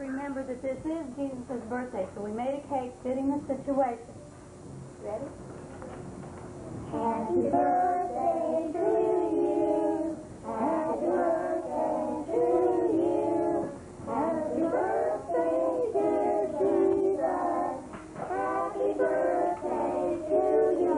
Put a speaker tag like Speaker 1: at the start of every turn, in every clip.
Speaker 1: remember that this is Jesus' birthday, so we made a cake fitting the situation. Ready? Happy birthday to you. Happy birthday to you. Happy birthday, dear Jesus. Happy birthday to you.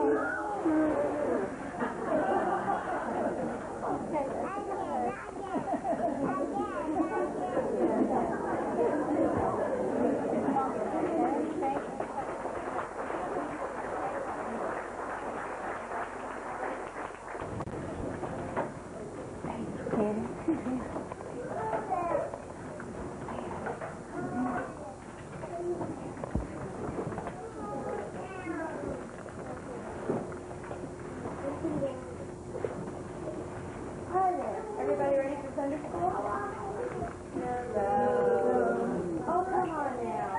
Speaker 1: Hi there. Everybody ready for Sunday school? No. Oh, come on now.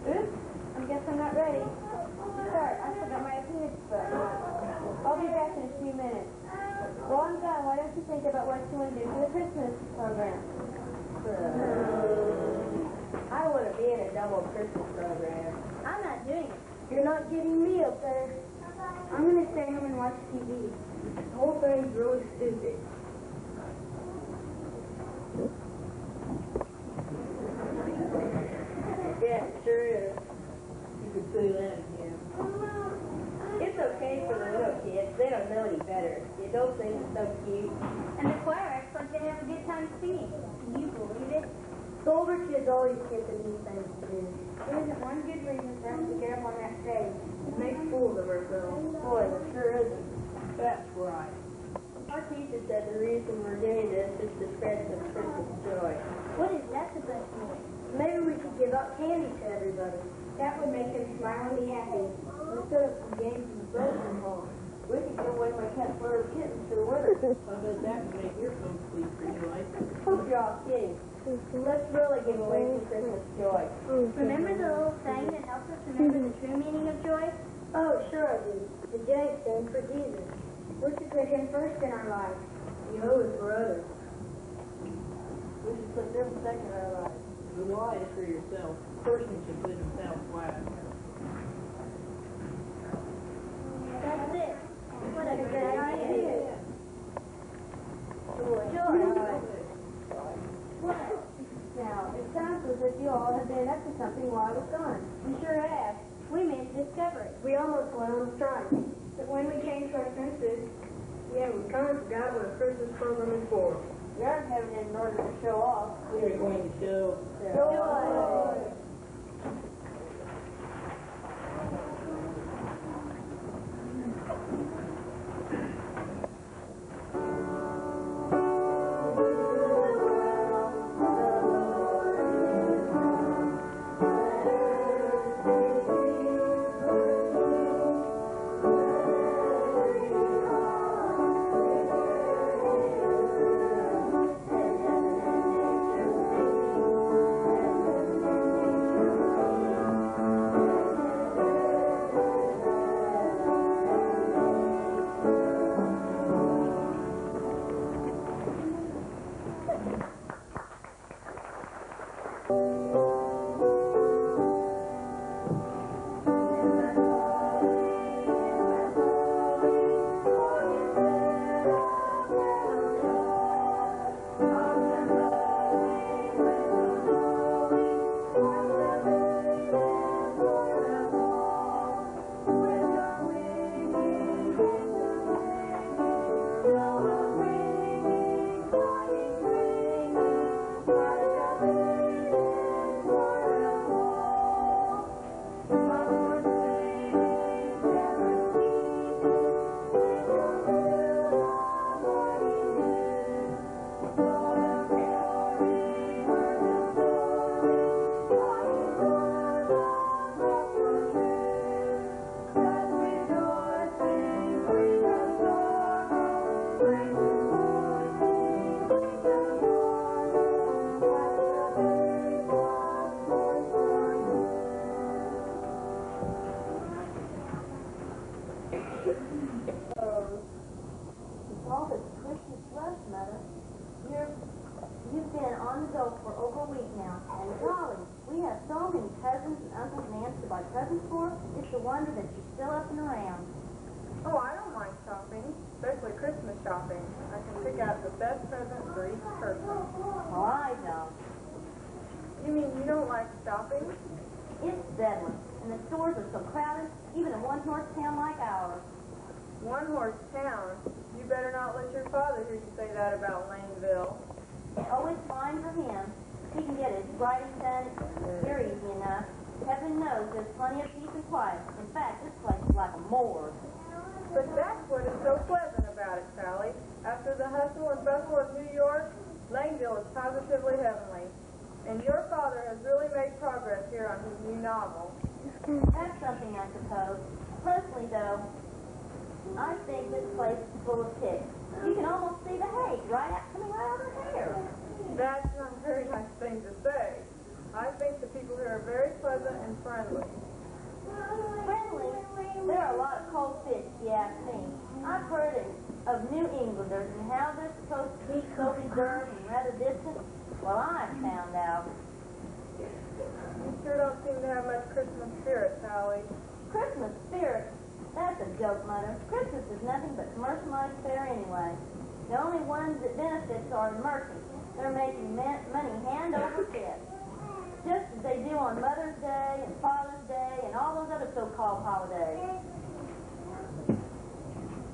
Speaker 1: Oops. I guess I'm not ready. Start. I forgot my appendix book. I'll be back in a few minutes. While I'm gone, why don't you think about what you want to do for the Christmas program?
Speaker 2: I want to be in a double Christmas program.
Speaker 1: I'm not doing it.
Speaker 2: You're not getting me up there. I'm going to stay home and watch TV. The whole thing's really stupid. Yeah, it sure is.
Speaker 3: You could say that again.
Speaker 2: It's okay for the little kids. They don't know any better. The adults think it's so cute.
Speaker 1: And the choir acts like they have a good time singing. Can you believe it?
Speaker 2: The older kids always get the new things to do.
Speaker 1: There isn't one good reason for us to get up on that stage.
Speaker 2: Make fools of ourselves. Boy, there sure isn't.
Speaker 3: That's right.
Speaker 2: Our teacher said the reason we're doing this is to spread some Christmas joy.
Speaker 1: What is that supposed to mean?
Speaker 2: Maybe we could give out candy to everybody.
Speaker 1: That would make them smile and be happy.
Speaker 2: Instead of some games and broken home. We could give away my cat's litter of kittens to the winter.
Speaker 3: I bet that would make your home sweet for you, like.
Speaker 2: Hope you're all kidding. Let's really give away some Christmas joy.
Speaker 1: Remember the little saying that helps us remember the true meaning of joy?
Speaker 2: Oh, sure I do. The J stands for Jesus.
Speaker 1: We should put him first in our lives.
Speaker 2: You know his brother. We should put them second in our lives.
Speaker 3: The Y is for yourself. Person should put himself last.
Speaker 1: That's it. What a good idea.
Speaker 2: Joy.
Speaker 1: What? Now, it sounds as if you all have been up to something while I was gone.
Speaker 2: You sure have.
Speaker 1: We made a discovery.
Speaker 2: We almost went on strike.
Speaker 1: But when we came to our senses,
Speaker 2: Yeah, we kind of forgot what a Christmas program is for. We aren't having it in order to show off.
Speaker 3: We are going to show.
Speaker 2: Joy.
Speaker 1: presents for, it's a wonder that you're still up and around.
Speaker 4: Oh, I don't mind shopping, especially Christmas shopping. I can pick out the best present for each person.
Speaker 1: Well, I don't.
Speaker 4: You mean you don't like shopping?
Speaker 1: It's deadly, and the stores are so crowded, even in one-horse town like ours.
Speaker 4: One-horse town? You better not let your father hear you say that about Laneville.
Speaker 1: Oh, it's fine for him. He can get his writing done here easy enough. Heaven knows there's plenty of peace and quiet. In fact, this place is like a morgue.
Speaker 4: But that's what is so pleasant about it, Sally. After the hustle and bustle of New York, Laneville is positively heavenly. And your father has really made progress here on his new novel.
Speaker 1: That's something, I suppose. Personally, though, I think this place is full of pigs. You can almost see the hay coming right out of her hair.
Speaker 4: That's not a very nice thing to say. I think the people here are very pleasant and friendly.
Speaker 1: Friendly? There are a lot of cold fish, if you ask me. I've heard of New Englanders and how they're supposed to be so reserved and rather distant. Well, I've found out.
Speaker 4: You sure don't seem to have much Christmas spirit, Sally.
Speaker 1: Christmas spirit? That's a joke, Mother. Christmas is nothing but commercialized fare anyway. The only ones that benefits are the merchants. They're making money hand over fist. Just as they do on Mother's Day and Father's Day and all those other so-called holidays.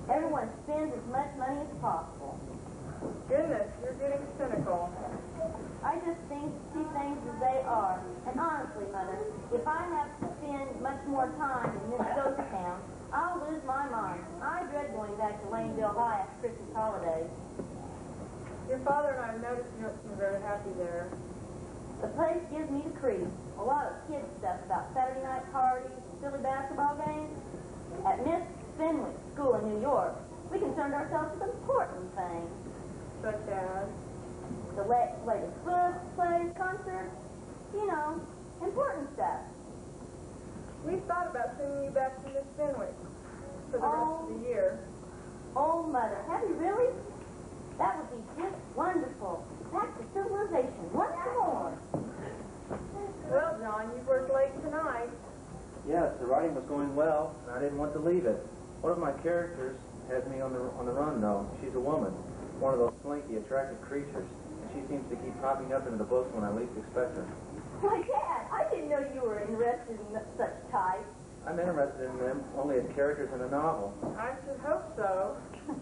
Speaker 1: Everyone spends as much money as possible.
Speaker 4: Goodness, you're getting cynical.
Speaker 1: I just see things as they are. And honestly, Mother, if I have to spend much more time in this ghost town, I'll lose my mind. I dread going back to Laneville High after Christmas holidays.
Speaker 4: Your father and I have noticed you don't seem very happy there.
Speaker 1: The place gives me the creep. A lot of kid stuff about Saturday night parties and silly basketball games. At Miss Fenwick's school in New York, we concerned ourselves with important things.
Speaker 4: Such as?
Speaker 1: The latest books, plays, concerts, you know, important stuff.
Speaker 4: We thought about sending you back to Miss Fenwick for the rest of the year.
Speaker 1: Oh, Mother, have you really? That would be just wonderful. Back to civilization once more.
Speaker 4: Well, John, you've worked late tonight.
Speaker 5: Yes, the writing was going well, and I didn't want to leave it. One of my characters has me on the run, though. She's a woman, one of those slinky, attractive creatures, and she seems to keep popping up into the books when I least expect her.
Speaker 1: Why, Dad, I didn't know you were interested in such types.
Speaker 5: I'm interested in them only as characters in a novel.
Speaker 4: I should hope so.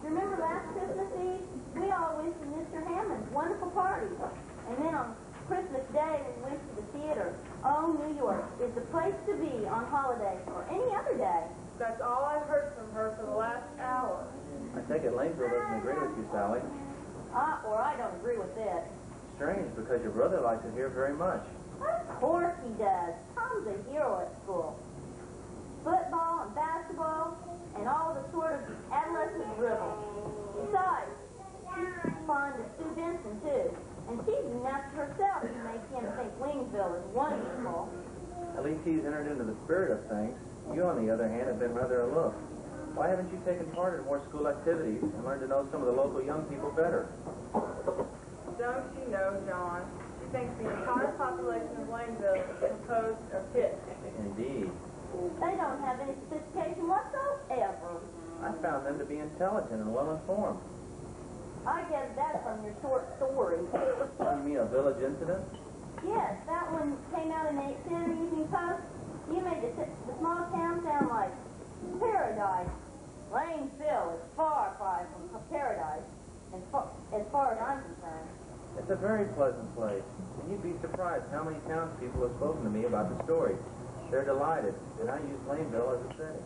Speaker 1: Remember last Christmas Eve? We all went to Mr. Hammond's wonderful party. And then on Christmas Day, we went to the theater. Oh, New York is the place to be on holidays or any other day.
Speaker 4: That's all I've heard from her for the last hour.
Speaker 5: I take it Laneville doesn't agree with you, Sally.
Speaker 1: Or I don't agree with it.
Speaker 5: Strange, because your brother likes it here very much.
Speaker 1: Of course he does. Tom's a hero at school. Football and basketball and all the sort of adolescent dribble. Besides, she's fond of Sue Benson, too. And she's enough herself to make him think Wingsville is wonderful.
Speaker 5: At least he's entered into the spirit of things. You, on the other hand, have been rather aloof. Why haven't you taken part in more school activities and learned to know some of the local young people better?
Speaker 4: Don't you know, John? She thinks the entire population of Laneville is composed of hits.
Speaker 5: Indeed.
Speaker 1: They don't have any sophistication whatsoever.
Speaker 5: I found them to be intelligent and well-informed.
Speaker 1: I guess that's from your short story.
Speaker 5: You mean a village incident?
Speaker 1: Yes, that one came out in the Saturday Evening Post. You made the small town sound like paradise. Laneville is far from paradise, as far as I'm concerned.
Speaker 5: It's a very pleasant place, and you'd be surprised how many townspeople have spoken to me about the story. They're delighted, and I use Laneville as a setting.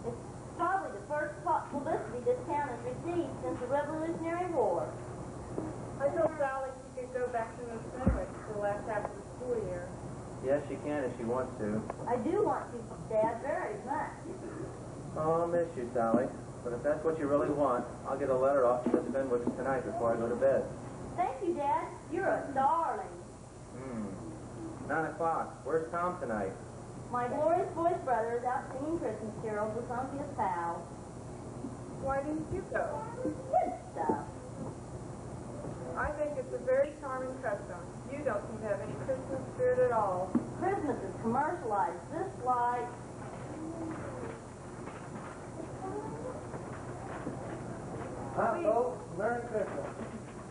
Speaker 1: It's probably the first publicity this town has received since the Revolutionary War.
Speaker 4: I told Sally she could go back to Miss Fenwick for the last half of the school year.
Speaker 5: Yes, she can if she wants to.
Speaker 1: I do want to, Dad, very much.
Speaker 5: Oh, I'll miss you, Sally. But if that's what you really want, I'll get a letter off to Miss Fenwick's tonight before I go to bed.
Speaker 1: Thank you, Dad. You're a darling.
Speaker 5: 9 o'clock. Where's Tom tonight?
Speaker 1: My glorious voice brother is out singing Christmas carols with some of his pals.
Speaker 4: Why didn't you go?
Speaker 1: Good stuff.
Speaker 4: I think it's a very charming custom. You don't seem to have any Christmas spirit at all.
Speaker 1: Christmas is commercialized. This slide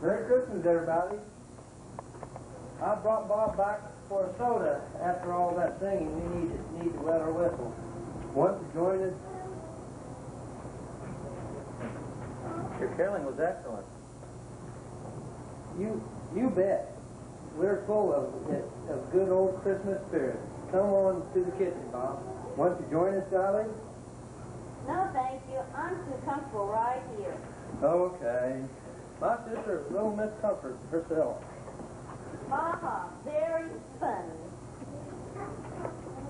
Speaker 6: Merry Christmas, everybody. I brought Bob back for a soda after all that singing. We need to wet our whistle. Want to join us?
Speaker 5: Your caroling was excellent.
Speaker 6: You bet. We're full of good old Christmas spirit. Come on to the kitchen, Bob. Want to join us, darling?
Speaker 1: No, thank you. I'm too comfortable right here.
Speaker 6: Okay. My sister is little Miss Comfort herself.
Speaker 1: Very funny.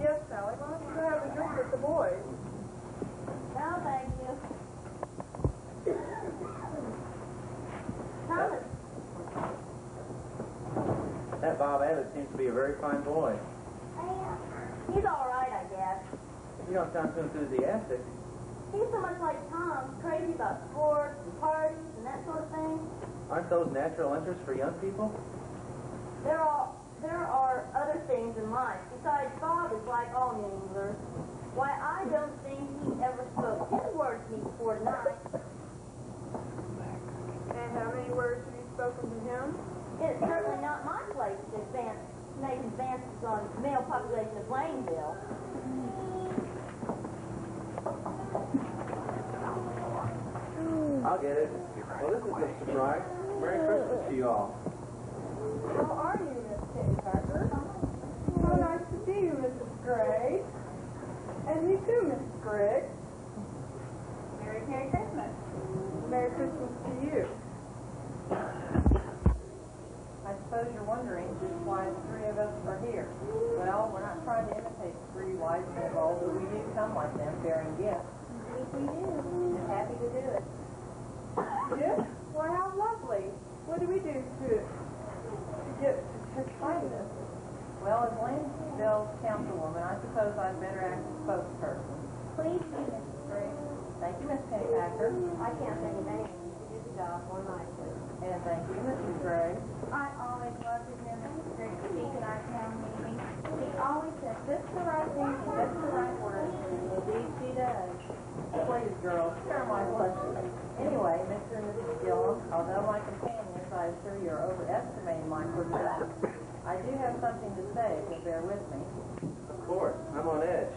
Speaker 4: Yes, Sally, why don't you go have a drink with the boys?
Speaker 1: No, thank you. Thomas.
Speaker 5: That Bob Abbott seems to be a very fine boy.
Speaker 1: He's all right, I guess.
Speaker 5: You don't sound too enthusiastic.
Speaker 1: He's so much like Tom, crazy about sports and parties and that sort of thing.
Speaker 5: Aren't those natural interests for young people?
Speaker 1: There are other things in life. Besides, Bob is like all New Englanders. Why, I don't think he ever spoke 10 words to me before tonight.
Speaker 4: And how many words have you spoken to him?
Speaker 1: It's certainly not my place to make advances on the male population of Plainville.
Speaker 5: I'll get it. Well, this is a surprise. Merry Christmas to you all.
Speaker 4: How are you, Miss Kitty Packer? So nice to see you, Mrs. Gray. And you too, Mrs. Grigg.
Speaker 1: Merry Christmas.
Speaker 4: Merry Christmas to you.
Speaker 3: I suppose you're wondering just why the three of us are here. Well, we're not trying to imitate the three wise men of old, but we do come like them, bearing gifts.
Speaker 1: Yes, we do. We're happy to do it.
Speaker 4: Yes? Why, how lovely. What do we do to get such kindness?
Speaker 3: Well, as Lanesville's councilwoman, I suppose I'd better act as spokesperson.
Speaker 1: Please do, Mrs. Gray.
Speaker 3: Thank you, Miss Pennypacker.
Speaker 1: I can't think of anything to do the job more nicely.
Speaker 3: And thank you, Mrs. Gray.
Speaker 1: I always love to hear Mrs. Gray speak at our town meeting. She always says just the right thing and just the right words.
Speaker 3: Indeed, she does. Please, girls, spare my blushes. Anyway, Mr. and Mrs. Gillum, although my companions, I assure you, are overestimating my performance, I do have something to say, so bear with me.
Speaker 5: Of course. I'm on edge.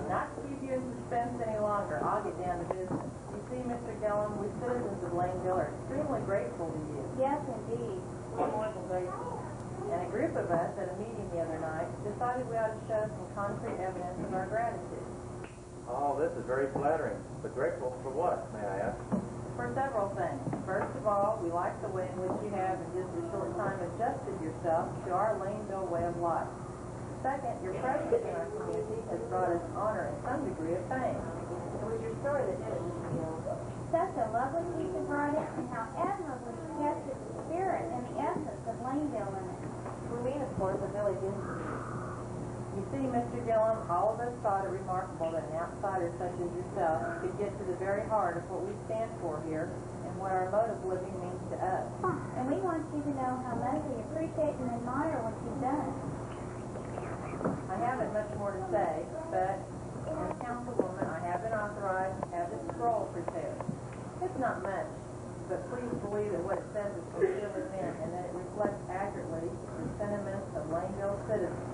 Speaker 3: Not to keep you in suspense any longer, I'll get down to business. You see, Mr. Gillum, we citizens of Laneville are extremely grateful to you.
Speaker 1: Yes, indeed.
Speaker 3: More than grateful. And a group of us at a meeting the other night decided we ought to show some concrete evidence of our gratitude.
Speaker 5: All this is very flattering, but grateful for what, may I ask?
Speaker 3: For several things. First of all, we like the way in which you have in just a short time adjusted yourself to our Laneville way of life. Second, your presence in our community has brought us honor and some degree of fame. It was your story that did it, Mr. Gill.
Speaker 1: Such a lovely piece of writing, and how admirably she captured the spirit and the essence of Laneville in it.
Speaker 3: We mean, of course, the village institute. You see, Mr. Gillum, all of us thought it remarkable that an outsider such as yourself could get to the very heart of what we stand for here and what our mode of living means to us.
Speaker 1: And we want you to know how much we appreciate and admire what you've done.
Speaker 3: I haven't much more to say, but as councilwoman, I have been authorized to have this scroll prepared. It's not much, but please believe that what it says is sincerely meant and that it reflects accurately the sentiments of Laneville citizens.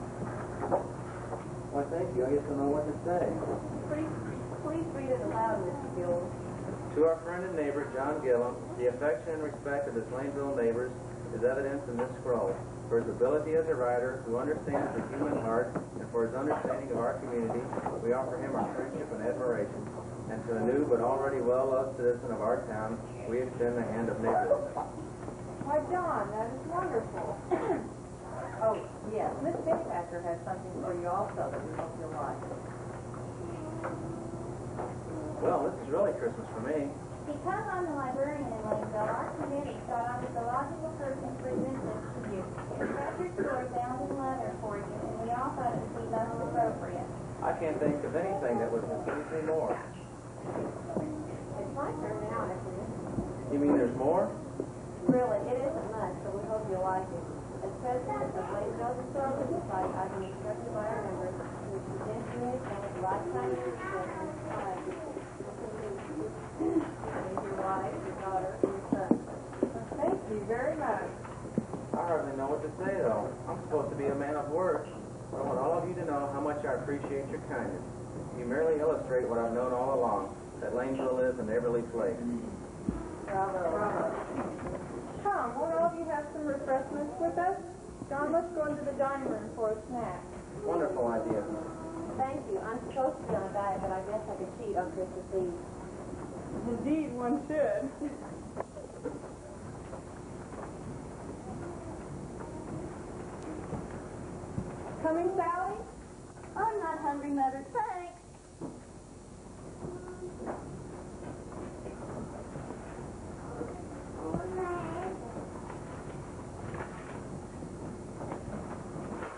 Speaker 5: Why, thank you. I guess I know what to say.
Speaker 3: Please read it aloud, Mr. Gill.
Speaker 5: To our friend and neighbor, John Gillum, the affection and respect of his Laneville neighbors is evidenced in this scroll. For his ability as a writer who understands the human heart and for his understanding of our community, we offer him our friendship and admiration. And to a new but already well-loved citizen of our town, we extend the hand of neighborliness.
Speaker 4: Why, John, that is wonderful.
Speaker 3: Oh, yes, Miss Pennypacker has something for you also that we hope you'll like.
Speaker 5: Well, this is really Christmas for me.
Speaker 1: Because I'm the librarian in Laneville, our committee thought I was the logical person to present this to you. It's got your story bound in leather for you, and we all thought it would be most appropriate.
Speaker 5: I can't think of anything that would please me more.
Speaker 1: It's my turn now, isn't it?
Speaker 5: You mean there's more?
Speaker 3: Really, it isn't much, but we hope you'll like it. As president of Laneville Historical Society, I've been instructed by our members to present you a lifetime of your wife, your daughter, and your son.
Speaker 4: Thank
Speaker 5: hardly know what to say, though. I'm supposed to be a man of words. I want all of you to know how much I appreciate your kindness. You merely illustrate what I've known all along, that Lanesville is an Everly place.
Speaker 4: Bravo. Come, won't all of you have some refreshments with us? John, let's go into the dining room for a snack.
Speaker 5: Wonderful idea.
Speaker 1: Thank you. I'm supposed to be on a diet, but I guess I could cheat on Christmas Eve.
Speaker 4: Indeed, one should. Coming, Sally?
Speaker 1: I'm not hungry, Mother. Thanks.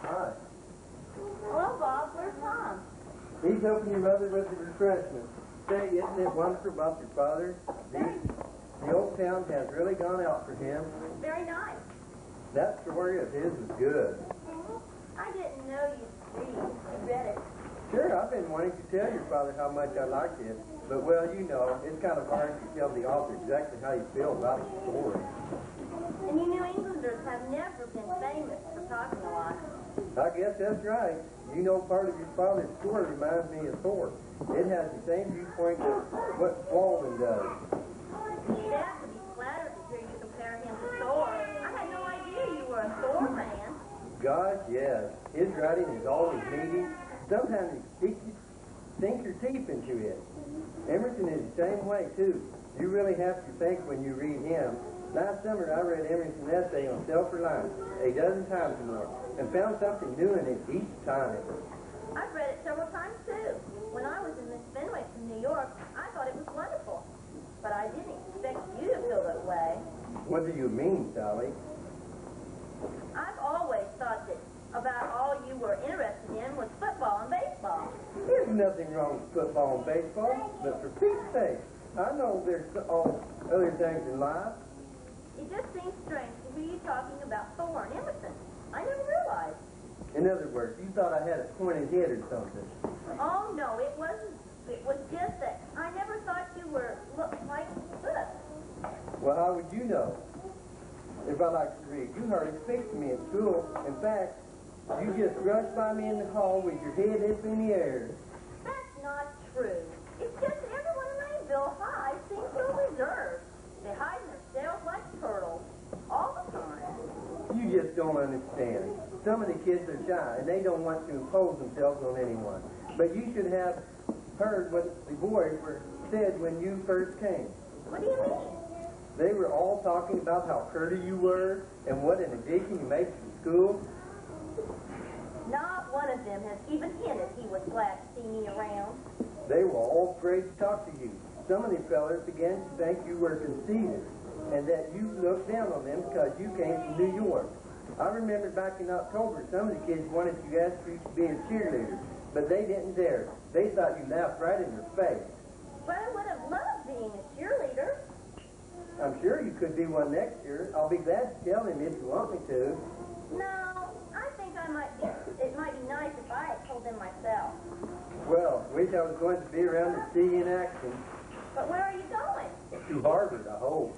Speaker 6: Hi.
Speaker 1: Hello, Bob. Where's Tom?
Speaker 6: He's helping your mother with the refreshments. Say, isn't it wonderful about your father? The old town has really gone out for him.
Speaker 1: Very nice.
Speaker 6: That story of his is good.
Speaker 1: I didn't know you'd read. You read it.
Speaker 6: Sure, I've been wanting to tell your father how much I liked it, but well, you know, it's kind of hard to tell the author exactly how you feel about the story.
Speaker 1: And you New Englanders have never been famous for talking a lot.
Speaker 6: I guess that's right. You know, part of your father's story reminds me of Thor. It has the same viewpoint as what Walden does.
Speaker 1: Dad would be flattered to hear you compare him to Thor. I had no idea you were a Thor fan.
Speaker 6: Gosh, yes. His writing is always meaty. Sometimes he sink your teeth into it. Emerson is the same way, too. You really have to think when you read him. Last summer, I read Emerson's essay on self-reliance a dozen times or more and found something new in it each time.
Speaker 1: I've read it several times, too. When I was in Miss Fenwick in New York, I thought it was wonderful. But I didn't expect you to feel that way.
Speaker 6: What do you mean, Sally?
Speaker 1: I've always thought that about all you were interested in was football and baseball.
Speaker 6: There's nothing wrong with football and baseball, but for Pete's sake, I know there's all other things in life.
Speaker 1: It just seems strange to hear you talking about Thor and Emerson. I never realized.
Speaker 6: In other words, you thought I had a pointed head or something.
Speaker 1: Oh, no, it wasn't. It was just that I never thought you were looked like this.
Speaker 6: Well, how would you know? If I like to read, you hardly speak to me at school. In fact, you just rush by me in the hall with your head up in the air.
Speaker 1: That's not true. It's just that everyone in Lanesville High seems so reserved. They hide themselves like turtles all the time.
Speaker 6: You just don't understand. Some of the kids are shy, and they don't want to impose themselves on anyone. But you should have heard what the boys said when you first came.
Speaker 1: What do you mean?
Speaker 6: They were all talking about how pretty you were and what an addition you made to school.
Speaker 1: Not one of them has even hinted he was glad to see me around.
Speaker 6: They were all afraid to talk to you. Some of the fellas began to think you were conceited and that you looked down on them because you came from New York. I remember back in October, some of the kids wanted to ask you to be a cheerleader, but they didn't dare. They thought you laughed right in their face.
Speaker 1: But I would have loved being a cheerleader.
Speaker 6: I'm sure you could be one next year. I'll be glad to tell him if you want me to.
Speaker 1: No, I think it might be nice if I had told them myself.
Speaker 6: Well, wish I was going to be around to see you in action.
Speaker 1: But where are you going?
Speaker 6: To Harvard, I hope.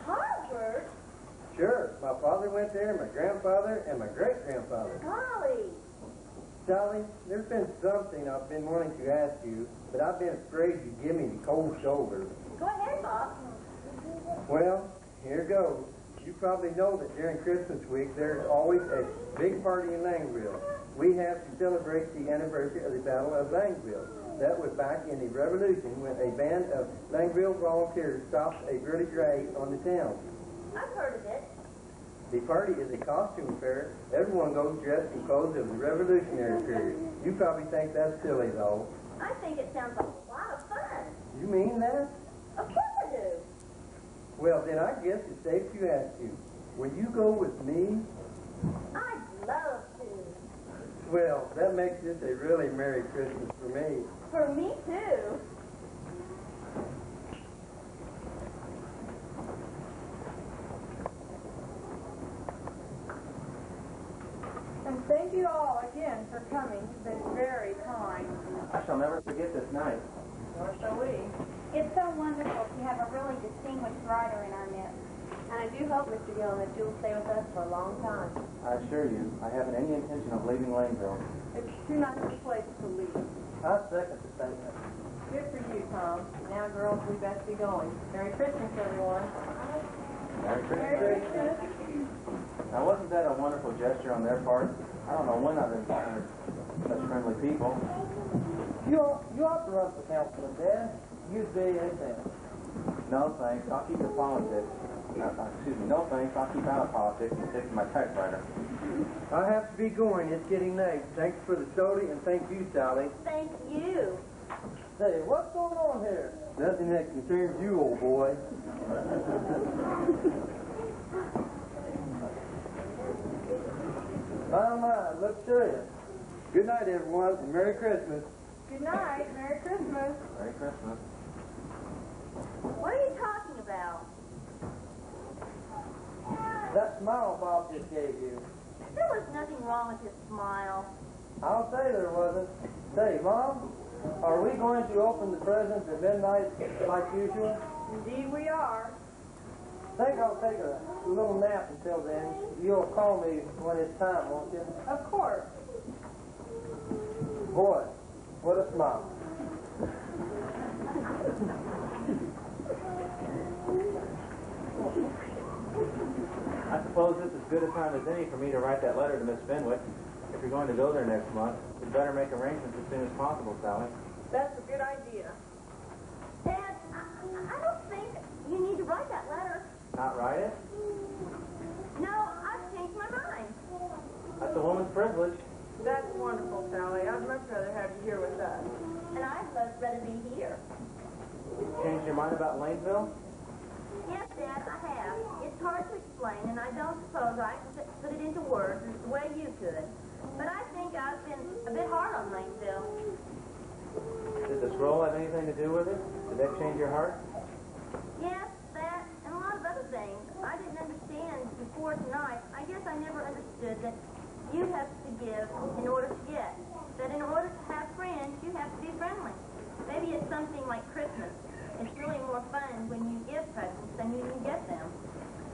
Speaker 1: Harvard?
Speaker 6: Sure. My father went there, my grandfather, and my great-grandfather.
Speaker 1: Golly.
Speaker 6: Sally, there's been something I've been wanting to ask you, but I've been afraid you'd give me the cold shoulder.
Speaker 1: Go ahead, Bob.
Speaker 6: Well, here goes. You probably know that during Christmas week, there's always a big party in Langville. We have to celebrate the anniversary of the Battle of Langville. That was back in the Revolution when a band of Langville volunteers stopped a British raid on the town.
Speaker 1: I've heard of it.
Speaker 6: The party is a costume fair. Everyone goes dressed in clothes of the Revolutionary period. You probably think that's silly, though.
Speaker 1: I think it sounds like a lot of fun.
Speaker 6: You mean that?
Speaker 1: Of course I do.
Speaker 6: Well, then I guess it's safe to ask you, will you go with me?
Speaker 1: I'd love to.
Speaker 6: Well, that makes this a really Merry Christmas for me.
Speaker 1: For me, too.
Speaker 4: And thank you all again for coming. You've been very kind.
Speaker 5: I shall never forget this night.
Speaker 4: Nor shall we.
Speaker 7: It's so wonderful to have a really distinguished writer in our midst.
Speaker 1: I'm
Speaker 3: do hope, Mr. Gillen, that you'll stay with us for a long time.
Speaker 5: I assure you, I haven't any intention of leaving Laneville.
Speaker 4: It's too nice a place to leave.
Speaker 6: I second the statement.
Speaker 3: Good for you, Tom. Now, girls, we best be going. Merry Christmas, everyone.
Speaker 5: Merry Christmas. Now, wasn't that a wonderful gesture on their part? I don't know when I've encountered such friendly people.
Speaker 6: You ought to run for councilman, Dad. You'd be anything.
Speaker 5: No, thanks. I'll keep the politics. Excuse me. No, thanks. I'll keep out of politics and stick to my typewriter.
Speaker 6: I have to be going. It's getting late. Thanks for the soda, and thank you, Sally.
Speaker 1: Thank you.
Speaker 6: Say, what's going on here? Nothing that concerns you, old boy. My, look serious. Good night, everyone, and Merry Christmas.
Speaker 4: Good night. Merry Christmas.
Speaker 5: Merry Christmas.
Speaker 1: What are you talking about?
Speaker 6: That smile Bob just gave you.
Speaker 1: There was nothing wrong with his smile.
Speaker 6: I'll say there wasn't. Say, Mom, are we going to open the presents at midnight like usual?
Speaker 4: Indeed we are.
Speaker 6: I think I'll take a little nap until then. You'll call me when it's time, won't you?
Speaker 4: Of course.
Speaker 6: Boy, what a smile.
Speaker 5: I suppose this is as good a time as any for me to write that letter to Miss Fenwick. If you're going to go there next month, we'd better make arrangements as soon as possible, Sally.
Speaker 4: That's a good idea.
Speaker 1: Dad, I don't think you need to write that letter.
Speaker 5: Not write it?
Speaker 1: No, I've changed my mind.
Speaker 5: That's a woman's privilege.
Speaker 4: That's wonderful, Sally. I'd much rather have you here with us.
Speaker 1: And I'd much rather be here.
Speaker 5: Changed your mind about Lanesville?
Speaker 1: Yes, Dad, I have. It's hard to explain, and I don't suppose I can put it into words the way you could. But I think I've been a bit hard on Lanesville.
Speaker 5: Did the scroll have anything to do with it? Did that change your heart?
Speaker 1: Yes, that, and a lot of other things. I didn't understand before tonight. I guess I never understood that you have to give in order to get. That in order to have friends, you have to be friendly. Maybe it's something like Christmas. It's really more fun when you give presents than you can get them.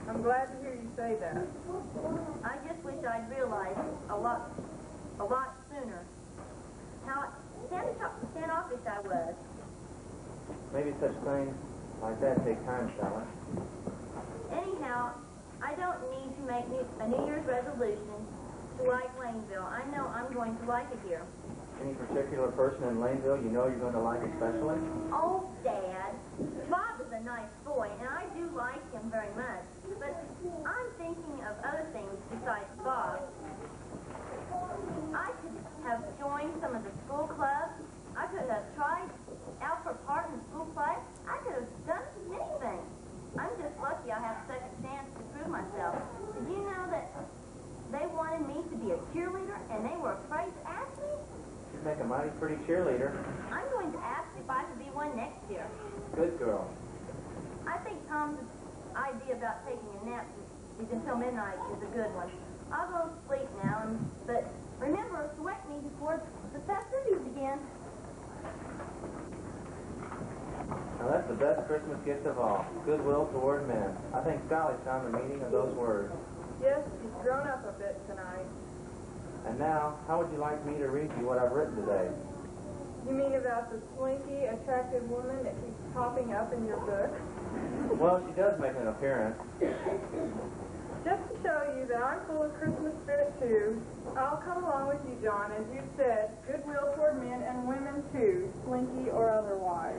Speaker 4: I'm glad to hear you say that.
Speaker 1: I just wish I'd realized a lot sooner how standoffish I was.
Speaker 5: Maybe such things like that take time, Sally.
Speaker 1: Anyhow, I don't need to make a New Year's resolution to like Lanesville. I know I'm going to like it here.
Speaker 5: Any particular person in Lanesville you know you're going to like especially?
Speaker 1: Oh, Dad, Bob is a nice boy, and I do like him very much. But I'm thinking of other things besides Bob. I could have joined some of the school clubs. I could have tried out for part in the school play. I could have done anything. I'm just lucky I have such a chance to prove myself. Did you know that they wanted me to be a cheerleader, and they were afraid to ask me?
Speaker 5: You'd make a mighty pretty cheerleader.
Speaker 1: I'm going to ask if I could be one next year.
Speaker 5: Good girl.
Speaker 1: I think Tom's idea about taking a nap until midnight is a good one. I'll go to sleep now, but remember to wake me before the festivities begin.
Speaker 5: Now that's the best Christmas gift of all. Goodwill toward men. I think Sally found the meaning of those words.
Speaker 4: Yes, she's grown up a bit tonight.
Speaker 5: And now, how would you like me to read you what I've written today?
Speaker 4: You mean about the slinky, attractive woman that keeps popping up in your book?
Speaker 5: Well, she does make an appearance.
Speaker 4: Just to show you that I'm full of Christmas spirit, too, I'll come along with you, John, as you said, goodwill toward men and women, too, slinky or otherwise.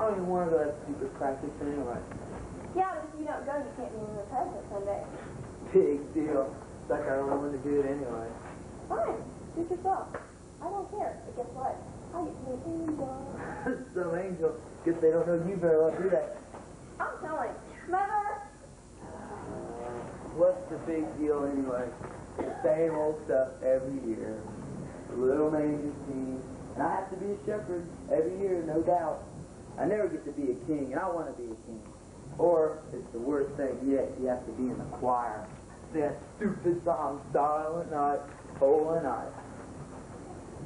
Speaker 7: I don't even want to go to that stupid practice anyway.
Speaker 1: Yeah, but if you don't go, you can't be in the president Sunday.
Speaker 7: Big deal. It's like I don't know when to do it anyway.
Speaker 1: Fine. Do it yourself. I don't care. But guess what? I get to be an angel.
Speaker 7: Some angel. Guess they don't know you very well, do they?
Speaker 1: I'm telling. Mother!
Speaker 7: What's the big deal anyway? Same old stuff every year. Little Major's team. And I have to be a shepherd every year, no doubt. I never get to be a king, and I want to be a king. Or, it's the worst thing yet, you have to be in the choir. That stupid song, Silent Night, Holy Night.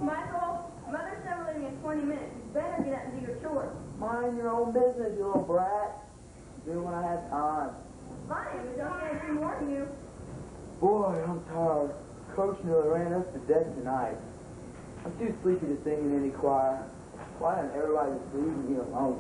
Speaker 1: Michael, Mother's never leaving in 20 minutes. You better get out and do your chores.
Speaker 7: Mind your own business, you little brat. Do when I have time.
Speaker 1: Fine, but don't get anything more than you.
Speaker 7: Boy, I'm tired. Coach nearly ran us to death tonight. I'm too sleepy to sing in any choir. Why doesn't everybody just leave me alone?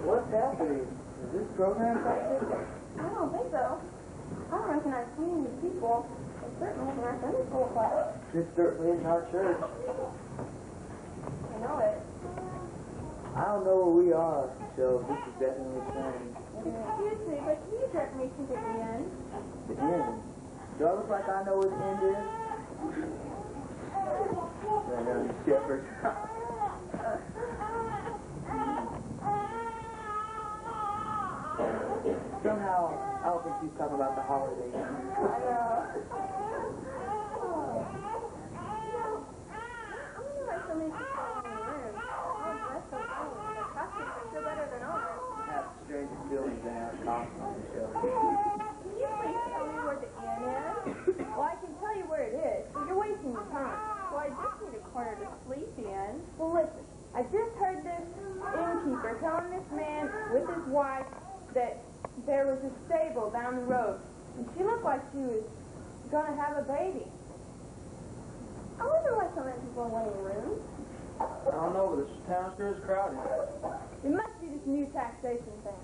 Speaker 7: What's happening? Is this program practice?
Speaker 1: I don't think so. I don't recognize any of these people. It certainly isn't our Sunday school class.
Speaker 7: This certainly isn't our church.
Speaker 1: I know it.
Speaker 7: I don't know where we are, so this is definitely strange.
Speaker 1: Excuse me, but can you direct me to the end?
Speaker 7: The end? Do I look like I know what the end is? Shepherd. Somehow, I don't think she's talking about the holidays.
Speaker 1: I know. I'm gonna like somebody to call in the room. All dressed so funny. Their costumes are still better than ours.
Speaker 7: I have the strangest feelings to have cops on the show.
Speaker 1: Can you please tell me where the inn is? Well, I can tell you where it is, but you're wasting your time. Well, I just need a corner to sleep in. Well, listen. I just heard this innkeeper telling this man with his wife that there was a stable down the road, and she looked like she was going to have a baby. I wonder why so many people are wanting rooms.
Speaker 7: I don't know, but this town sure is crowded.
Speaker 1: It must be this new taxation thing.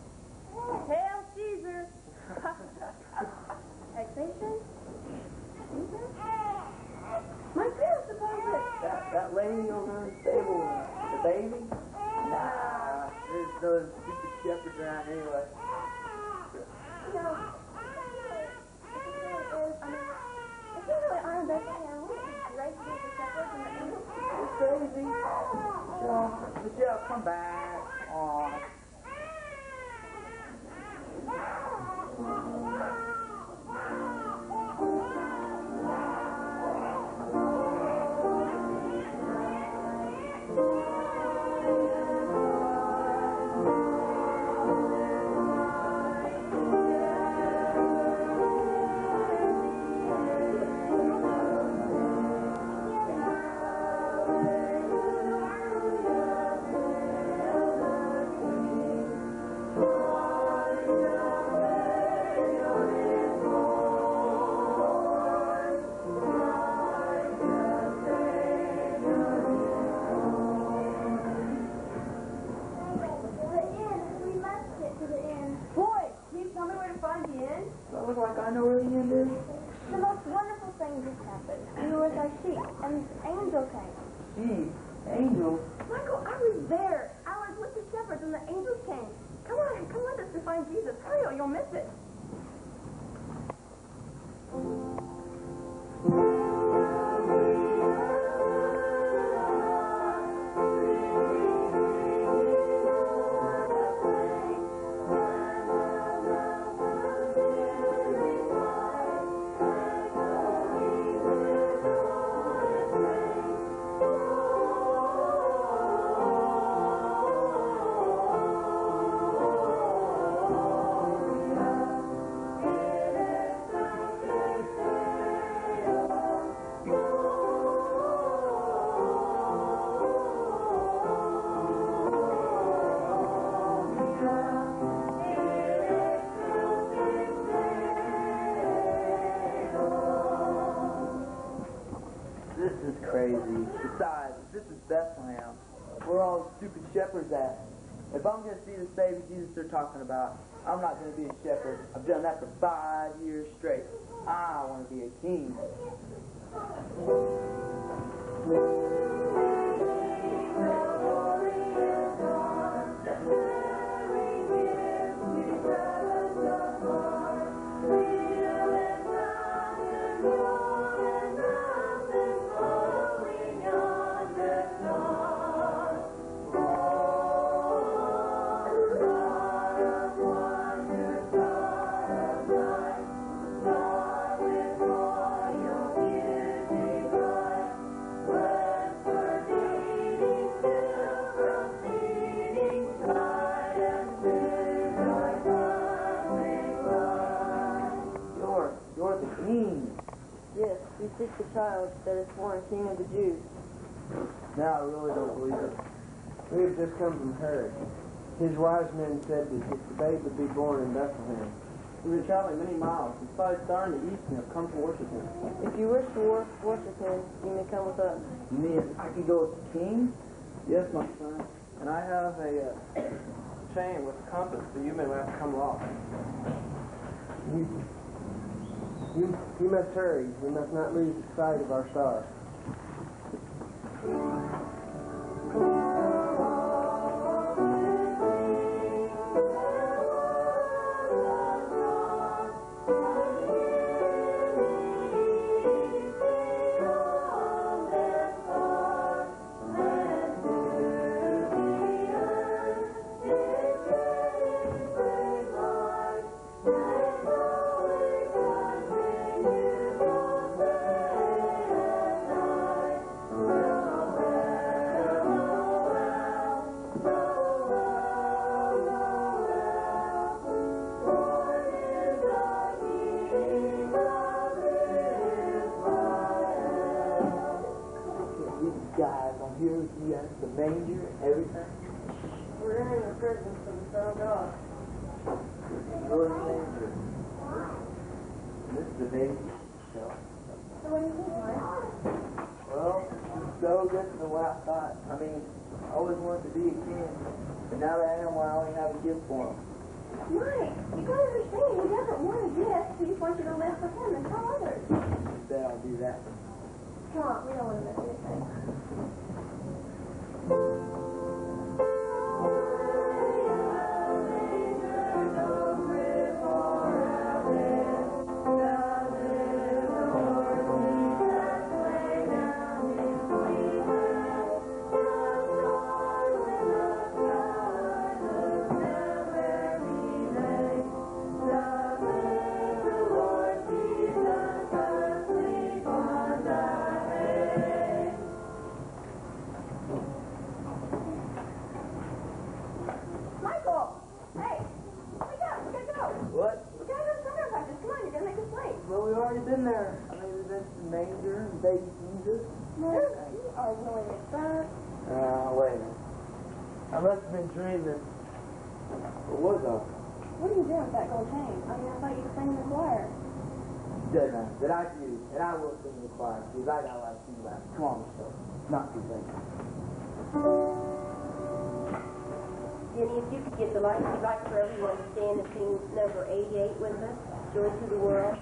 Speaker 1: Hail Caesar! Taxation? Caesar? My parents suppose that...
Speaker 7: That lady over in the stable, the baby? Nah, there's no stupid shepherds around anyway.
Speaker 1: You know, if you really are in Bethlehem, wouldn't it be great to be the shepherds and the angels?
Speaker 7: It's crazy. Michelle, come back. Aw.
Speaker 1: The most wonderful thing just happened. We were with our sheep, and this angel came.
Speaker 7: Sheep? Angels?
Speaker 1: Michael, I was there. I was with the shepherds, and the angels came. Come on, come with us to find Jesus. Hurry, or you'll miss it.
Speaker 7: Besides, this is Bethlehem. Where all the stupid shepherds at? If I'm going to see the Savior Jesus they're talking about, I'm not going to be a shepherd. I've done that for 5 years straight. I want to be a king.
Speaker 2: Yes, we seek the child that is born King of the Jews.
Speaker 6: No, I really don't believe it. We have just come from Herod. His wise men said that the babe would be born in Bethlehem.
Speaker 7: We've been traveling many miles. It's probably starting to east and have come to worship him.
Speaker 2: If you wish to worship him, you may come with us.
Speaker 7: You mean I can go with the king? Yes, my son.
Speaker 5: And I have a chain with a compass, so you may have to come along.
Speaker 6: You must hurry. We must not lose sight of our star.
Speaker 7: Guys, I'm here with you at the manger and everything.
Speaker 2: We're entering the presence of the Son of God.
Speaker 7: You're the manger. This is the baby.
Speaker 2: So what do you think, Mike?
Speaker 7: Well, so different than what I thought. I mean, I always wanted to be a king. But now that I am one, I only have a gift for him.
Speaker 1: Mike, you gotta understand, he doesn't want a gift. He just wants you to live for him and tell others.
Speaker 7: Then I'll do that.
Speaker 1: Come on, we don't want to miss anything.
Speaker 7: Well, we've already been there. I mean, we've been to the manger and baby Jesus.
Speaker 1: You are really absurd.
Speaker 7: Wait a minute. I must have been dreaming. What was I?
Speaker 1: What are you doing with that gold chain? I mean, I thought you were singing the choir.
Speaker 7: Doesn't matter. That I do, and I will sing in the choir, because I got a lot to sing about. Come on, Michelle. Not too late.
Speaker 8: Jenny, if you could get the light, we'd like for everyone to stand and sing number 88 with us, Joy to the World.